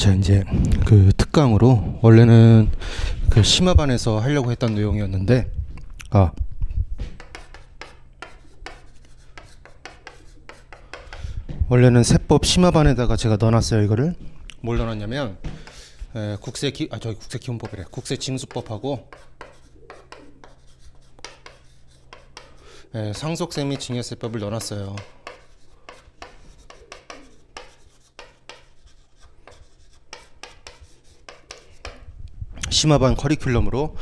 자, 이제 그 특강으로 원래는 그 심화반에서 하려고 했던 내용이었는데, 원래는 세법 심화반에다가 제가 넣어놨어요. 이거를 뭘 넣어놨냐면 국세기본법이래. 국세징수법하고 상속세 및 증여세법을 넣어놨어요. 심화반 커리큘럼으로.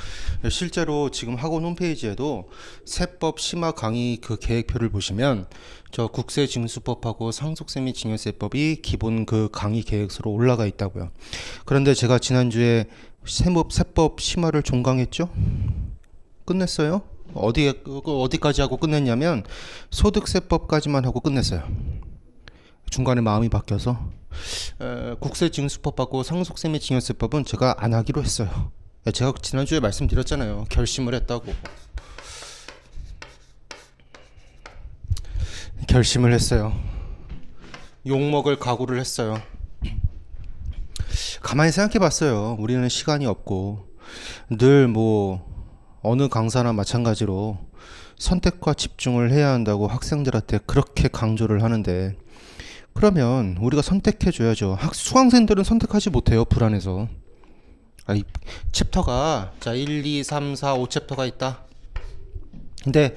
실제로 지금 학원 홈페이지에도 세법 심화 강의 그 계획표를 보시면 저 국세징수법하고 상속세 및 증여세법이 기본 그 강의 계획서로 올라가 있다고요. 그런데 제가 지난주에 세법 심화를 종강했죠? 끝냈어요? 어디까지 하고 끝냈냐면 소득세법까지만 하고 끝냈어요. 중간에 마음이 바뀌어서 국세징수법하고 상속세 및 증여세법은 제가 안 하기로 했어요. 제가 지난주에 말씀드렸잖아요. 결심을 했다고. 결심을 했어요. 욕먹을 각오를 했어요. 가만히 생각해 봤어요. 우리는 시간이 없고 늘 어느 강사나 마찬가지로 선택과 집중을 해야 한다고 학생들한테 그렇게 강조를 하는데, 그러면 우리가 선택해 줘야죠. 수강생들은 선택하지 못해요. 불안해서. 챕터가 1, 2, 3, 4, 5챕터가 있다. 근데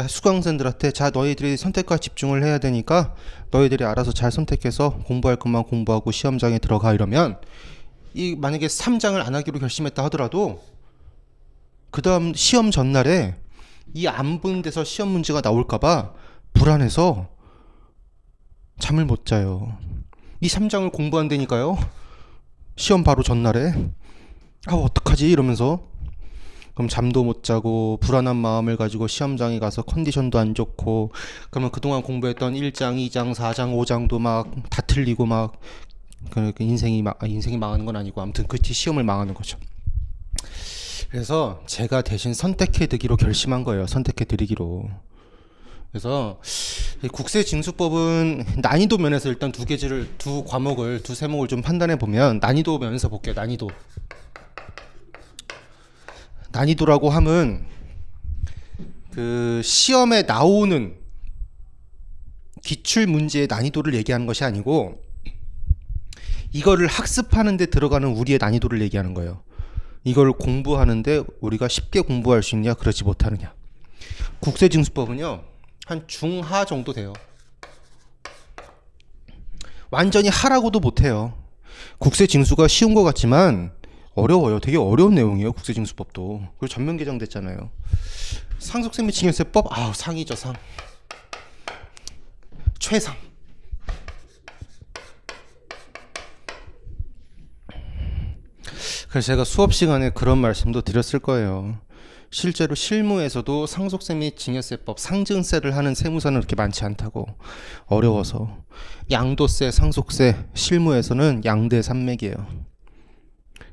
수강생들한테 너희들이 선택과 집중을 해야 되니까 너희들이 알아서 잘 선택해서 공부할 것만 공부하고 시험장에 들어가, 이러면 만약에 3장을 안 하기로 결심했다 하더라도 그 다음 시험 전날에 안 보는 데서 시험 문제가 나올까봐 불안해서 잠을 못 자요. 이 3장을 공부한다니까요. 시험 바로 전날에. 어떡하지? 이러면서. 그럼 잠도 못 자고 불안한 마음을 가지고 시험장에 가서 컨디션도 안 좋고, 그러면 그동안 공부했던 1장, 2장, 4장, 5장도 막 다 틀리고 막 인생이 망하는 건 아니고 아무튼 그 뒤 시험을 망하는 거죠. 그래서 제가 대신 선택해 드리기로 결심한 거예요. 선택해 드리기로. 그래서 국세징수법은 난이도 면에서 일단 두 세목을 좀 판단해 보면, 난이도 면에서 볼게요. 난이도라고 하면 그 시험에 나오는 기출 문제의 난이도를 얘기하는 것이 아니고, 이거를 학습하는 데 들어가는 우리의 난이도를 얘기하는 거예요. 이걸 공부하는데 우리가 쉽게 공부할 수 있냐, 그렇지 못하느냐. 국세징수법은요, 한 중하 정도 돼요. 완전히 하라고도 못해요. 국세징수가 쉬운 것 같지만 어려워요. 되게 어려운 내용이에요. 국세징수법도. 그리고 전면 개정됐잖아요. 상속세 및 증여세법, 상이죠. 상. 최상. 그래서 제가 수업 시간에 그런 말씀도 드렸을 거예요. 실제로 실무에서도 상속세 및 증여세법, 상증세를 하는 세무사는 그렇게 많지 않다고. 어려워서. 양도세, 상속세, 실무에서는 양대 산맥이에요.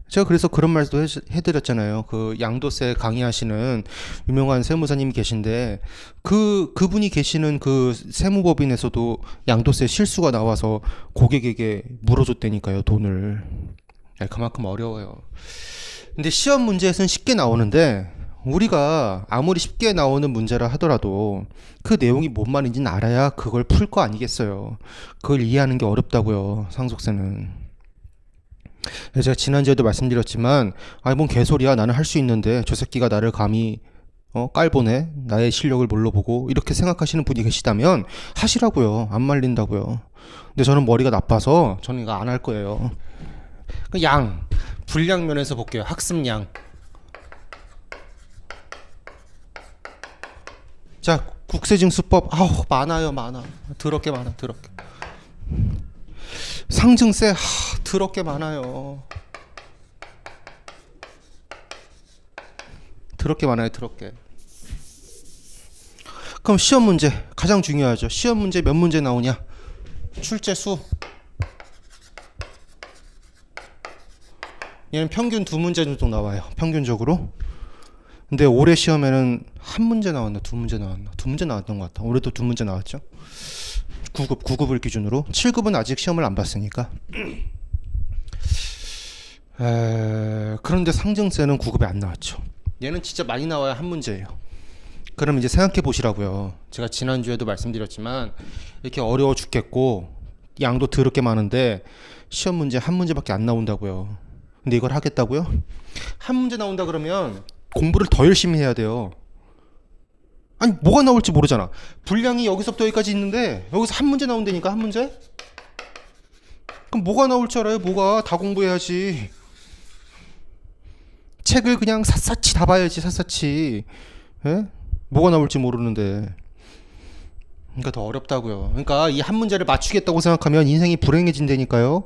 제가 그래서 그런 말도 해드렸잖아요. 그 양도세 강의하시는 유명한 세무사님 계신데, 그분이 계시는 그 세무법인에서도 양도세 실수가 나와서 고객에게 물어줬다니까요, 돈을. 그만큼 어려워요. 근데 시험 문제에서는 쉽게 나오는데, 우리가 아무리 쉽게 나오는 문제라 하더라도 그 내용이 뭔 말인지는 알아야 그걸 풀 거 아니겠어요. 그걸 이해하는 게 어렵다고요, 상속세는. 제가 지난주에도 말씀드렸지만, 뭔 개소리야, 나는 할 수 있는데 저 새끼가 나를 감히 깔보네, 나의 실력을 뭘로 보고, 이렇게 생각하시는 분이 계시다면 하시라고요. 안 말린다고요. 근데 저는 머리가 나빠서 저는 이거 안 할 거예요. 분량 면에서 볼게요. 학습량. 자, 국세징수법, 많아요. 더럽게 많아. 상증세, 더럽게 많아요. 더럽게. 그럼 시험 문제, 가장 중요하죠. 시험 문제 몇 문제 나오냐? 출제수. 얘는 평균 2문제 정도 나와요. 평균적으로. 근데 올해 시험에는 한 문제 나왔나, 2문제 나왔나? 2문제 나왔던 것 같아. 올해도 2문제 나왔죠. 9급을 기준으로. 7급은 아직 시험을 안 봤으니까. 그런데 상증세는 9급에 안 나왔죠. 얘는 진짜 많이 나와야 한 문제예요. 그럼 이제 생각해 보시라고요. 제가 지난주에도 말씀드렸지만 이렇게 어려워 죽겠고 양도 더럽게 많은데 시험 문제 한 문제밖에 안 나온다고요. 근데 이걸 하겠다고요? 한 문제 나온다 그러면 공부를 더 열심히 해야 돼요. 아니 뭐가 나올지 모르잖아. 분량이 여기서부터 여기까지 있는데 여기서 한 문제 나온다니까. 한 문제? 그럼 뭐가 나올 줄 알아요? 뭐가. 다 공부해야지. 책을 그냥 샅샅이 다 봐야지. 샅샅이. 예? 뭐가 나올지 모르는데. 그러니까 더 어렵다고요. 그러니까 이 한 문제를 맞추겠다고 생각하면 인생이 불행해진다니까요.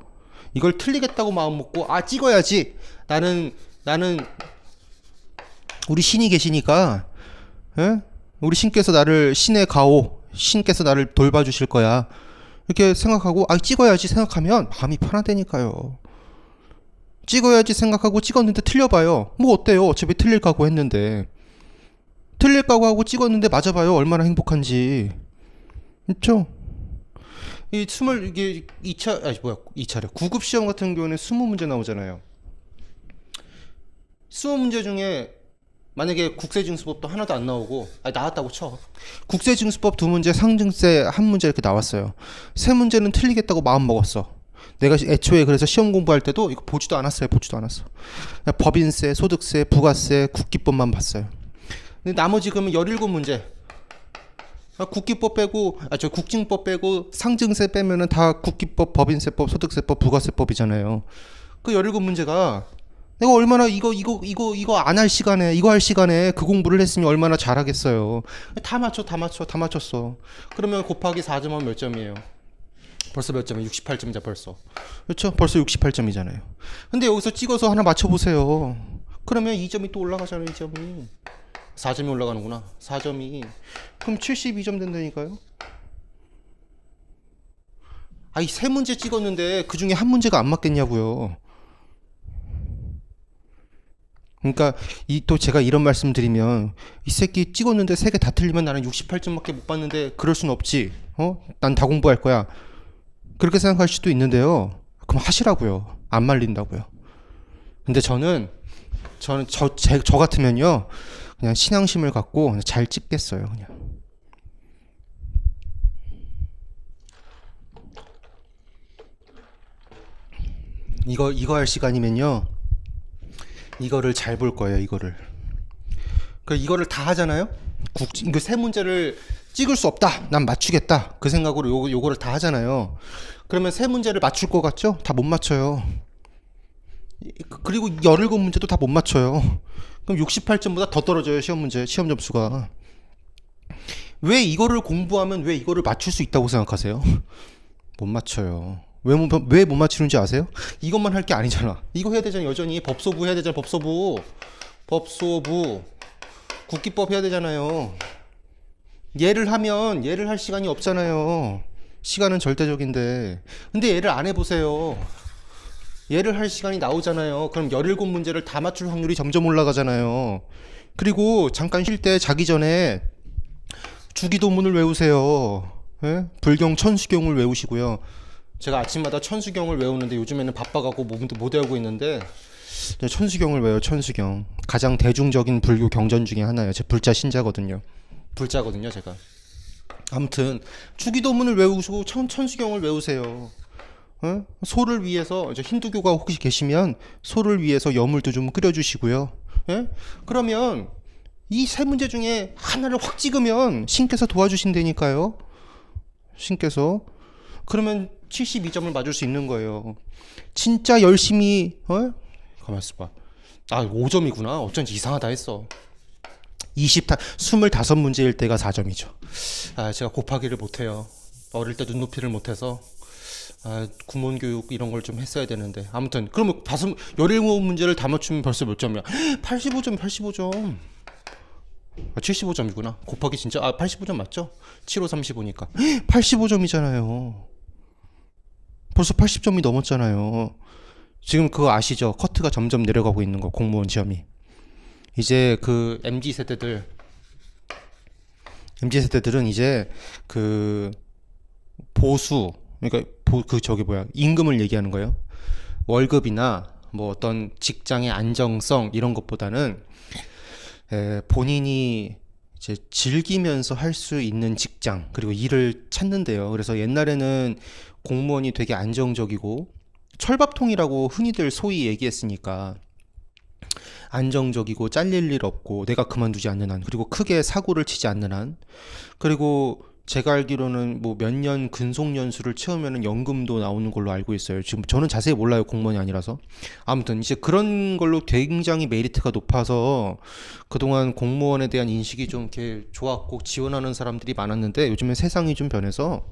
이걸 틀리겠다고 마음 먹고 찍어야지. 나는 우리 신이 계시니까, 예? 우리 신께서 나를 신의 가오, 신께서 나를 돌봐주실 거야. 이렇게 생각하고 찍어야지 생각하면 마음이 편하다니까요. 찍어야지 생각하고 찍었는데 틀려봐요. 뭐 어때요? 어차피 틀릴 각오 했는데. 틀릴 각오 하고 찍었는데 맞아봐요. 얼마나 행복한지. 그렇죠? 이게 2차래. 9급 시험 같은 경우는 20문제 나오잖아요. 20문제 중에 만약에 국세징수법도 하나도 안 나오고 나왔다고 쳐. 국세징수법 2문제, 상증세 1문제 이렇게 나왔어요. 3문제는 틀리겠다고 마음 먹었어. 내가 애초에 그래서 시험 공부할 때도 이거 보지도 않았어요. 그냥 법인세, 소득세, 부가세, 국기법만 봤어요. 근데 나머지 그러면 17문제. 국기법 빼고 국징법 빼고 상증세 빼면은 다 국기법, 법인세법, 소득세법, 부가세법이잖아요. 그 17문제가 내가 얼마나 이거 안 할 시간에 이거 할 시간에 그 공부를 했으면 얼마나 잘하겠어요. 다 맞췄어. 그러면 곱하기 4점은 몇 점이에요? 벌써 몇 점이에요? 68점이자 벌써. 그렇죠? 벌써 68점이잖아요. 근데 여기서 찍어서 하나 맞춰보세요. 그러면 2점이 또 올라가잖아요. 2점이 4점이 올라가는구나. 4점이 그럼 72점 된다니까요. 이 3문제 찍었는데 그 중에 한 문제가 안 맞겠냐고요. 그러니까 또 제가 이런 말씀 드리면 이 새끼 찍었는데 3개 다 틀리면 나는 68점밖에 못 받는데 그럴 순 없지. 난 다 공부할 거야. 그렇게 생각할 수도 있는데요. 그럼 하시라고요. 안 말린다고요. 근데 저는 저 같으면요. 그냥 신앙심을 갖고 그냥 잘 찍겠어요. 그냥. 이거 할 시간이면요. 이거를 잘 볼 거예요. 이거를 다 하잖아요. 이거 3문제를 찍을 수 없다. 난 맞추겠다. 그 생각으로 요거를 다 하잖아요. 그러면 3문제를 맞출 것 같죠? 다 못 맞춰요. 그리고 17문제도 다 못 맞춰요. 그럼 68점보다 더 떨어져요. 시험 점수가. 왜 이거를 공부하면 왜 이거를 맞출 수 있다고 생각하세요? 못 맞춰요. 왜 못 맞추는지 아세요? 이것만 할 게 아니잖아. 이거 해야 되잖아. 여전히 법소부 해야 되잖아. 법소부 국기법 해야 되잖아요. 얘를 할 시간이 없잖아요. 시간은 절대적인데. 근데 얘를 안 해보세요. 얘를 할 시간이 나오잖아요. 그럼 17문제를 다 맞출 확률이 점점 올라가잖아요. 그리고 잠깐 쉴 때 자기 전에 주기도문을 외우세요. 예? 불경 천수경을 외우시고요. 제가 아침마다 천수경을 외우는데 요즘에는 바빠갖고 못 외우고 있는데 천수경을 외워요. 천수경. 가장 대중적인 불교 경전 중에 하나예요. 제 불자 신자거든요. 제가. 아무튼 주기도문을 외우시고 천수경을 외우세요. 소를 위해서 힌두교가 혹시 계시면 소를 위해서 여물도 좀 끓여주시고요. 그러면 이 3문제 중에 하나를 확 찍으면 신께서 도와주신다니까요. 신께서. 그러면 72점을 맞을 수 있는 거예요. 진짜 열심히 가만 있어봐. 5점이구나. 어쩐지 이상하다 했어. 25문제일 때가 4점이죠. 제가 곱하기를 못해요. 어릴 때 눈높이를 못해서. 구몬교육 이런 걸 좀 했어야 되는데. 아무튼 그러면 17문제를 다 맞추면 벌써 몇 점이야? 85점 75점이구나. 곱하기 진짜 85점 맞죠? 7, 5, 35니까 85점이잖아요. 벌써 80점이 넘었잖아요. 지금 그거 아시죠? 커트가 점점 내려가고 있는 거. 공무원 시험이. 이제 그 MZ세대들은 이제 그 보수, 그러니까 임금을 얘기하는 거예요. 월급이나 뭐 어떤 직장의 안정성 이런 것보다는 본인이 이제 즐기면서 할 수 있는 직장 그리고 일을 찾는데요. 그래서 옛날에는 공무원이 되게 안정적이고 철밥통이라고 흔히들 소위 얘기했으니까 안정적이고 잘릴 일 없고 내가 그만두지 않는 한 그리고 크게 사고를 치지 않는 한 그리고 제가 알기로는 뭐 몇 년 근속 연수를 채우면은 연금도 나오는 걸로 알고 있어요. 지금 저는 자세히 몰라요. 공무원이 아니라서. 아무튼 이제 그런 걸로 굉장히 메리트가 높아서 그동안 공무원에 대한 인식이 좀 이렇게 좋았고 지원하는 사람들이 많았는데 요즘엔 세상이 좀 변해서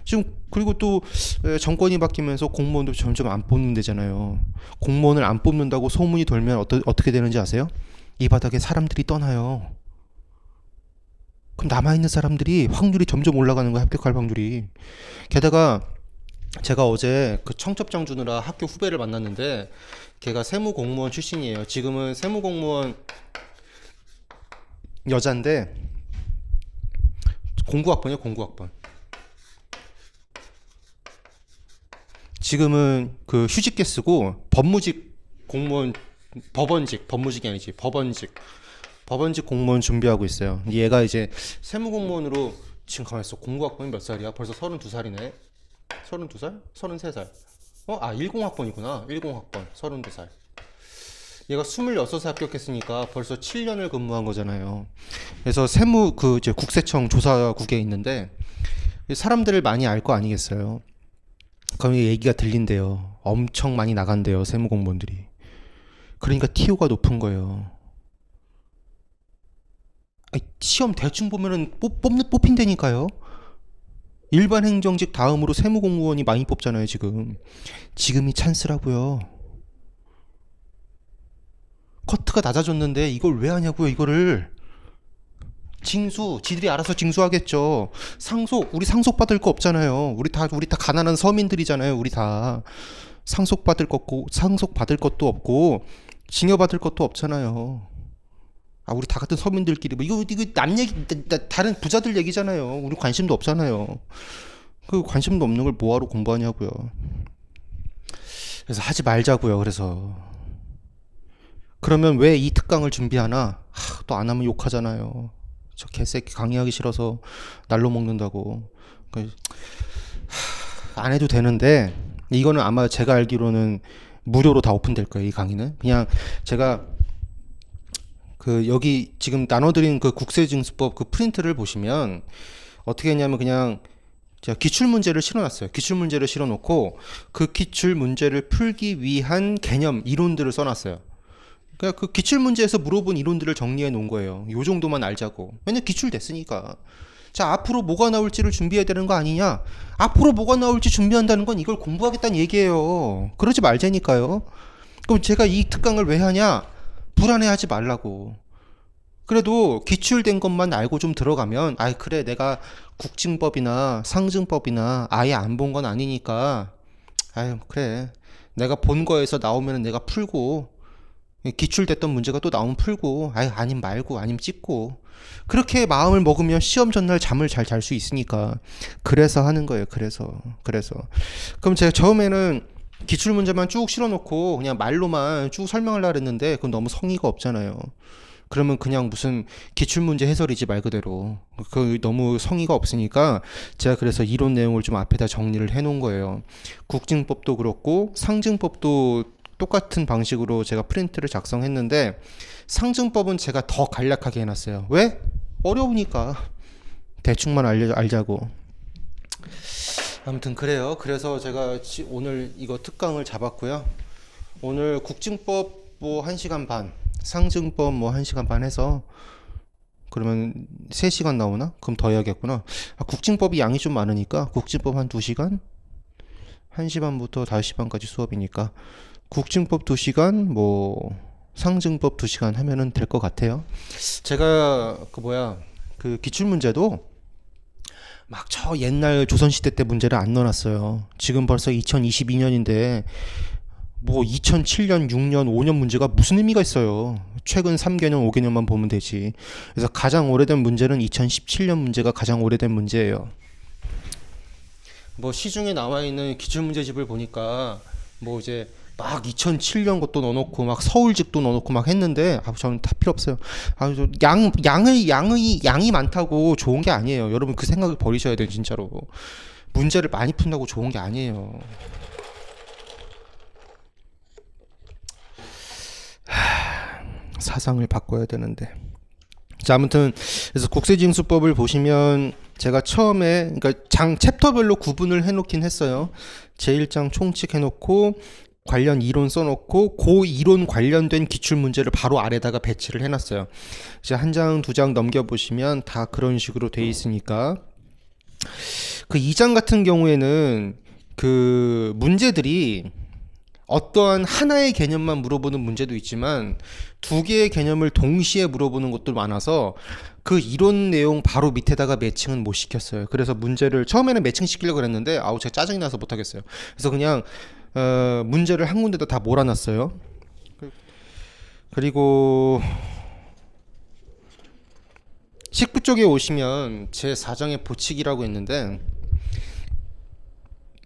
지금 그리고 또 정권이 바뀌면서 공무원도 점점 안 뽑는다잖아요. 공무원을 안 뽑는다고 소문이 돌면 어떻게 되는지 아세요? 이 바닥에 사람들이 떠나요. 그럼 남아있는 사람들이 확률이 점점 올라가는 거야, 합격할 확률이. 게다가 제가 어제 그 청첩장 주느라 학교 후배를 만났는데 걔가 세무공무원 출신이에요. 지금은 세무공무원 여잔데 공구학번이에요, 공구학번. 지금은 그 휴직계 쓰고 법무직 공무원, 법무직이 아니지, 법원직 공무원 준비하고 있어요. 얘가 이제 세무공무원으로 지금 가만있어. 공구학번이 몇 살이야? 벌써 32살이네. 32살? 33살. 10학번이구나. 10학번. 32살. 얘가 26세 합격했으니까 벌써 7년을 근무한 거잖아요. 그래서 이제 국세청 조사국에 있는데 사람들을 많이 알 거 아니겠어요. 그럼 얘기가 들린대요. 엄청 많이 나간대요. 세무공무원들이. 그러니까 TO가 높은 거예요. 시험 대충 보면은 뽑힌다니까요. 일반 행정직 다음으로 세무공무원이 많이 뽑잖아요, 지금이 찬스라고요. 커트가 낮아졌는데 이걸 왜 하냐고요, 이거를. 지들이 알아서 징수하겠죠. 우리 상속 받을 거 없잖아요. 우리 다 가난한 서민들이잖아요, 우리 다. 상속 받을 것도 없고, 징여받을 것도 없잖아요. 우리 다 같은 서민들끼리 이거 남 얘기 다른 부자들 얘기잖아요. 우리 관심도 없잖아요. 그 관심도 없는 걸 뭐하러 공부하냐고요. 그래서 하지 말자고요. 그래서 그러면 왜 이 특강을 준비하나? 또 안 하면 욕하잖아요. 저 개새끼 강의하기 싫어서 날로 먹는다고. 안 해도 되는데 이거는 아마 제가 알기로는 무료로 다 오픈될 거예요. 이 강의는 그냥 제가 여기 지금 나눠드린 그 국세징수법 그 프린트를 보시면 어떻게 했냐면 그냥 제가 기출문제를 실어놨어요. 기출문제를 실어놓고 그 기출문제를 풀기 위한 개념, 이론들을 써놨어요. 그러니까 그 기출문제에서 물어본 이론들을 정리해 놓은 거예요. 요 정도만 알자고. 왜냐면 기출됐으니까. 자, 앞으로 뭐가 나올지를 준비해야 되는 거 아니냐? 앞으로 뭐가 나올지 준비한다는 건 이걸 공부하겠다는 얘기예요. 그러지 말자니까요. 그럼 제가 이 특강을 왜 하냐? 불안해하지 말라고. 그래도 기출된 것만 알고 좀 들어가면 그래 내가 국징법이나 상증법이나 아예 안 본 건 아니니까 그래 내가 본 거에서 나오면 내가 풀고 기출됐던 문제가 또 나오면 풀고 아님 말고 아님 찍고 그렇게 마음을 먹으면 시험 전날 잠을 잘 잘 수 있으니까 그래서 하는 거예요. 그래서 그럼 제가 처음에는 기출 문제만 쭉 실어놓고 그냥 말로만 쭉 설명하려고 했는데 그건 너무 성의가 없잖아요. 그러면 그냥 무슨 기출문제 해설이지 말 그대로. 그 너무 성의가 없으니까 제가 그래서 이론 내용을 좀 앞에다 정리를 해놓은 거예요. 국증법도 그렇고 상증법도 똑같은 방식으로 제가 프린트를 작성했는데 상증법은 제가 더 간략하게 해놨어요. 왜? 어려우니까. 대충만 알자고. 아무튼 그래요. 그래서 제가 오늘 이거 특강을 잡았고요. 오늘 국증법 뭐 1시간 반, 상증법 뭐 1시간 반 해서 그러면 3시간 나오나? 그럼 더 해야겠구나. 국증법이 양이 좀 많으니까 국증법 한 2시간? 1시 반부터 5시 반까지 수업이니까 국증법 2시간 뭐 상증법 2시간 하면은 될 것 같아요. 제가 그 기출문제도 막 저 옛날 조선시대 때 문제를 안 넣어놨어요. 지금 벌써 2022년인데 뭐 2007년, 6년, 5년 문제가 무슨 의미가 있어요. 최근 3개년, 5개년만 보면 되지. 그래서 가장 오래된 문제는 2017년 문제가 가장 오래된 문제예요. 뭐 시중에 나와 있는 기출문제집을 보니까 뭐 이제 막 2007년 것도 넣어놓고 막 서울직도 넣어놓고 막 했는데 저는 다 필요 없어요. 양이 많다고 좋은 게 아니에요. 여러분 그 생각을 버리셔야 돼요. 진짜로 문제를 많이 푼다고 좋은 게 아니에요. 사상을 바꿔야 되는데. 자, 아무튼 그래서 국세징수법을 보시면 제가 처음에 그러니까 챕터별로 구분을 해놓긴 했어요. 제1장 총칙 해놓고 관련 이론 써놓고 그 이론 관련된 기출문제를 바로 아래다가 배치를 해놨어요. 이제 한 장, 두 장 넘겨보시면 다 그런 식으로 돼 있으니까. 그 2장 같은 경우에는 그 문제들이 어떠한 하나의 개념만 물어보는 문제도 있지만 두 개의 개념을 동시에 물어보는 것도 많아서 그 이론 내용 바로 밑에다가 매칭은 못 시켰어요. 그래서 문제를 처음에는 매칭 시키려고 했는데 제가 짜증이 나서 못 하겠어요. 그래서 그냥 문제를 한 군데다 다 몰아놨어요. 그리고 19쪽에 오시면 제 4장의 보칙이라고 있는데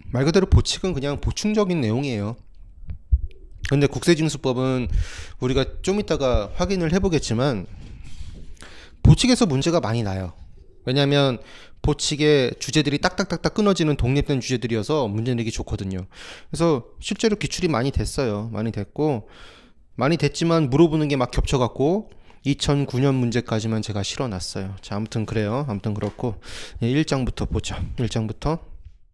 말 그대로 보칙은 그냥 보충적인 내용이에요. 근데 국세징수법은 우리가 좀 이따가 확인을 해보겠지만 보칙에서 문제가 많이 나요. 왜냐하면 보칙의 주제들이 딱딱딱딱 끊어지는 독립된 주제들이어서 문제 내기 좋거든요. 그래서 실제로 기출이 많이 됐어요. 많이 됐고 많이 됐지만 물어보는 게 막 겹쳐갖고 2009년 문제까지만 제가 실어놨어요. 자, 아무튼 그래요. 아무튼 그렇고 1장부터 보죠. 1장부터